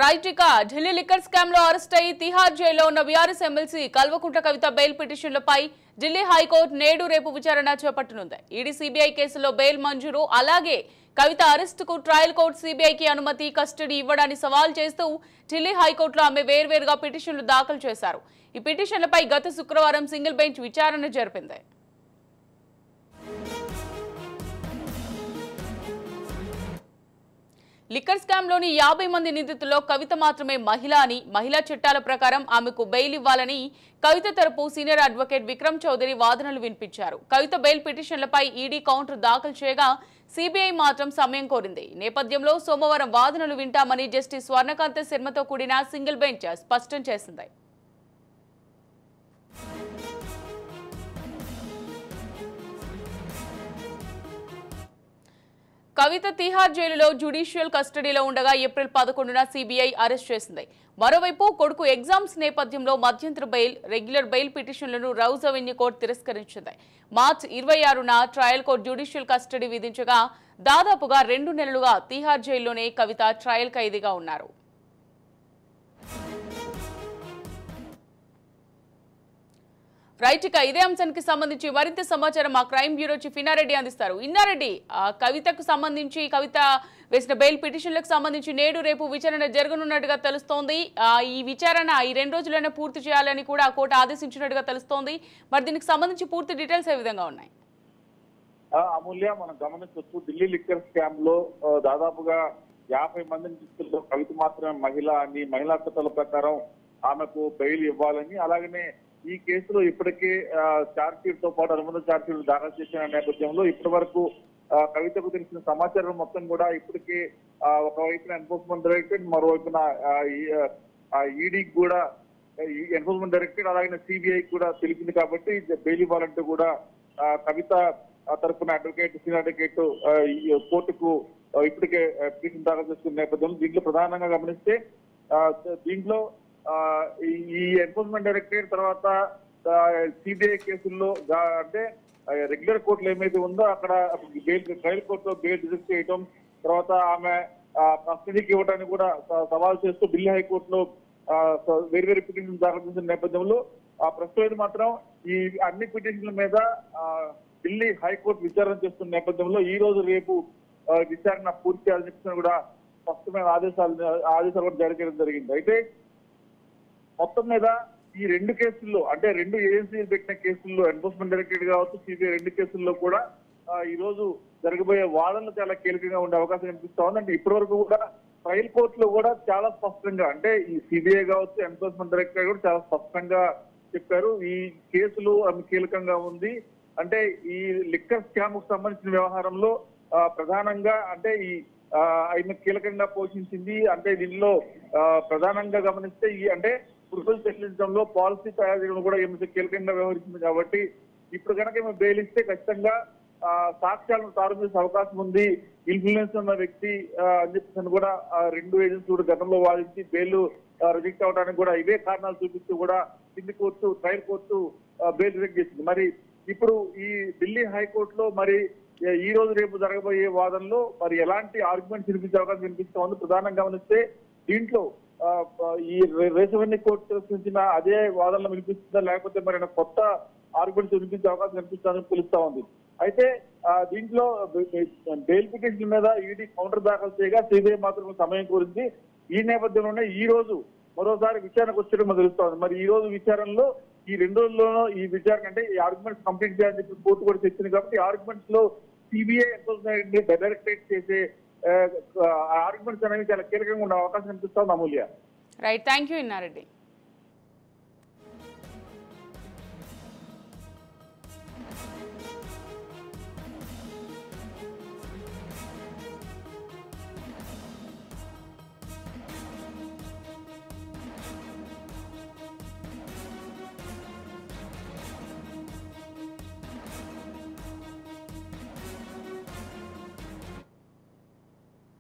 Right ఇక Delhi liquor scam లో arrest అయ్యి తిహార్ జైల్లో ఉన్న BRS MLC Kalvakuntla Kavitha bail పిటిషన్లపై Delhi high court నేడు రేపు విచారణ చేపట్టనుంది. ఈడీ సిబిఐ కేసులో బెయిల్ మంజూరు, అలాగే కవిత అరెస్టుకు ట్రయల్ కోర్టు సిబిఐకి అనుమతి, కస్టడీ ఇవ్వడాన్ని సవాల్ చేస్తూ ఢిల్లీ హైకోర్టులో ఆమె వేర్వేరుగా పిటిషన్లు దాఖలు చేశారు. ఈ పిటిషన్లపై గత శుక్రవారం సింగిల్ బెంచ్ విచారణ జరిపింది. లిక్కర్ స్కామ్ లోని 50 మంది నిందితుల్లో కవిత మాత్రమే మహిళ అని, మహిళా చట్టాల ప్రకారం ఆమెకు బెయిల్ ఇవ్వాలని కవిత తరపు సీనియర్ అడ్వకేట్ విక్రమ్ చౌదరి వాదనలు వినిపించారు. కవిత బెయిల్ పిటిషన్లపై ఈడీ కౌంటర్ దాఖలు చేయగా సిబిఐ మాత్రం సమయం కోరింది. నేపథ్యంలో సోమవారం వాదనలు వింటామని జస్టిస్ స్వర్ణకాంత శర్మతో కూడిన సింగిల్ బెంచ్ స్పష్టం చేసింది. కవిత తిహార్ జైలులో జ్యుడిషియల్ కస్టడీలో ఉండగా ఏప్రిల్ 11న సిబిఐ అరెస్ట్ చేసింది. మరోవైపు కొడుకు ఎగ్జామ్స్ నేపథ్యంలో మధ్యంతర బెయిల్, రెగ్యులర్ బెయిల్ పిటిషన్లను రౌజ్ అవెన్యూ కోర్టు తిరస్కరించింది. మార్చి 26న ట్రయల్ కోర్టు జ్యుడిషియల్ కస్టడీ విధించగా దాదాపుగా 2 నెలలుగా తిహార్ జైల్లోనే కవిత ట్రయల్ ఖైదీగా ఉన్నారు. రైట్ ఇక ఇదే అంశానికి సంబంధించి మరింత సమాచారం మా క్రైమ్ బ్యూరో చీఫ్ ఇన్నారెడ్డి అందిస్తారు. ఇన్నారెడ్డి, కవితకు సంబంధించి కవిత వేసిన బెయిల్ పిటిషన్లకు సంబంధించి నేడు రేపు విచారణ జరగనున్నట్టుగా తెలుస్తోంది. ఈ విచారణ ఈ 2 రోజుల్లోనే పూర్తి చేయాలని కూడా కోర్టు ఆదేశించినట్టుగా తెలుస్తోంది. మరి దీనికి సంబంధించి పూర్తి డీటెయిల్స్ ఏ విధంగా ఉన్నాయి? అమూల్య, మనం గమనించవచ్చు, ఢిల్లీ లిక్కర్ స్కామ్ లో దాదాపుగా 50 మంది నిందితుల్లో కవిత మాత్రమే మహిళ అని, మహిళా చట్టాల ప్రకారం ఆమెకు బెయిల్ ఇవ్వాలని, అలాగనే ఈ కేసులో ఇప్పటికే ఛార్జ్ షీట్ తో పాటు అనుబంధ ఛార్జ్ షీట్ దాఖలు చేసిన నేపథ్యంలో ఇప్పటి వరకు కవితకు తెలిసిన సమాచారం మొత్తం కూడా ఇప్పటికే ఒకవైపున ఎన్ఫోర్స్మెంట్ డైరెక్టరేట్, మరోవైపున ఈడీకి కూడా, ఎన్ఫోర్స్మెంట్ డైరెక్టరేట్ అలాగే సిబిఐకి కూడా తెలిసింది. కాబట్టి బెయిల్ ఇవ్వాలంటూ కూడా కవిత తరఫున అడ్వకేట్, సీనియర్ అడ్వకేట్ కోర్టుకు ఇప్పటికే పిటిషన్ దాఖలు చేస్తున్న నేపథ్యంలో దీంట్లో ప్రధానంగా గమనిస్తే దీంట్లో ఈ ఎన్ఫోర్స్మెంట్ డైరెక్టరేట్ తర్వాత సిబిఐ కేసుల్లో అంటే రెగ్యులర్ కోర్టులు ఏమైతే ఉందో అక్కడ ట్రయల్ కోర్టులో బెయిల్ రిజెక్ట్ చేయడం, తర్వాత ఆమె కస్టడీకి ఇవ్వడానికి కూడా సవాల్ చేస్తూ ఢిల్లీ హైకోర్టులో వేర్వేరు పిటిషన్ దాఖలు చేసిన నేపథ్యంలో ప్రస్తుతం మాత్రం ఈ అన్ని పిటిషన్ల మీద ఢిల్లీ హైకోర్టు విచారణ చేస్తున్న నేపథ్యంలో ఈ రోజు రేపు విచారణ పూర్తి చేయాలని చెప్పి కూడా స్పష్టమైన ఆదేశాలు కూడా జారీ చేయడం జరిగింది. అయితే మొత్తం మీద ఈ 2 కేసుల్లో, అంటే 2 ఏజెన్సీలు పెట్టిన కేసుల్లో, ఎన్ఫోర్స్మెంట్ డైరెక్టరేట్ కావచ్చు, సిబిఐ 2 కేసుల్లో కూడా ఈ రోజు జరగబోయే వాదనలు చాలా కీలకంగా ఉండే అవకాశం కనిపిస్తా ఉంది. అంటే ఇప్పటి వరకు కూడా ట్రయల్ కోర్టులో కూడా చాలా స్పష్టంగా, అంటే ఈ సిబిఐ కావచ్చు, ఎన్ఫోర్స్మెంట్ డైరెక్టరేట్ కూడా చాలా స్పష్టంగా చెప్పారు ఈ కేసులు కీలకంగా ఉంది. అంటే ఈ లిక్కర్ స్కామ్ కు సంబంధించిన వ్యవహారంలో ప్రధానంగా అంటే ఆయన కీలకంగా పోషించింది. అంటే దీనిలో ప్రధానంగా గమనిస్తే అంటే ప్రొపోజల్ చెల్లించడంలో, పాలసీ తయారు చేయడం కూడా ఏమైతే కీలకంగా వ్యవహరించింది. కాబట్టి ఇప్పుడు కనుక ఏమో బెయిల్ ఇస్తే ఖచ్చితంగా సాక్ష్యాలను తారు చేసే అవకాశం ఉంది. ఇన్ఫ్లుయెన్స్ ఉన్న వ్యక్తి అని చెప్పేసి కూడా 2 ఏజెన్సీ కూడా గతంలో వాదించి బెయిల్ రిజెక్ట్ అవడానికి కూడా ఇవే కారణాలు చూపిస్తూ కూడా కింది court, trial court bail reject చేసింది. మరి ఇప్పుడు ఈ ఢిల్లీ హైకోర్టులో మరి ఈ రోజు రేపు జరగబోయే వాదనలో మరి ఎలాంటి ఆర్గ్యుమెంట్స్ వినిపించే అవకాశం కనిపిస్తా ఉంది. ప్రధానంగా గమనిస్తే దీంట్లో ఈ రేసవెన్యూ కోర్టు సృష్టించిన అదే వాదనలు వినిపిస్తుందా, లేకపోతే మరి కొత్త ఆర్గ్యుమెంట్స్ వినిపించే అవకాశం కనిపిస్తుందని తెలుస్తా ఉంది. అయితే దీంట్లో బెయిల్ పిటిషన్ మీద ఈడీ కౌంటర్ దాఖలు చేయగా సిబిఐ మాత్రం సమయం కోరింది. ఈ నేపథ్యంలోనే ఈ రోజు మరోసారి విచారణకు వచ్చేయడం తెలుస్తా ఉంది. మరి ఈ రోజు విచారణలో ఈ 2 రోజుల్లోనూ ఈ విచారణ, అంటే ఈ ఆర్గ్యుమెంట్స్ కంప్లీట్ చేయాలని చెప్పి కోర్టు కూడా తెచ్చింది. కాబట్టి ఈ ఆర్గ్యుమెంట్స్ లో సిబిఐ ఎన్ఫోర్స్మెంట్ డైరెక్టరేట్ చేసే ఆర్గ్యుమెంట్స్ అనేవి చాలా కీలకంగా ఉండే అవకాశం కనిపిస్తా ఉంది. అమూల్య, రైట్, థ్యాంక్ యూ ఇన్నారెడ్డి.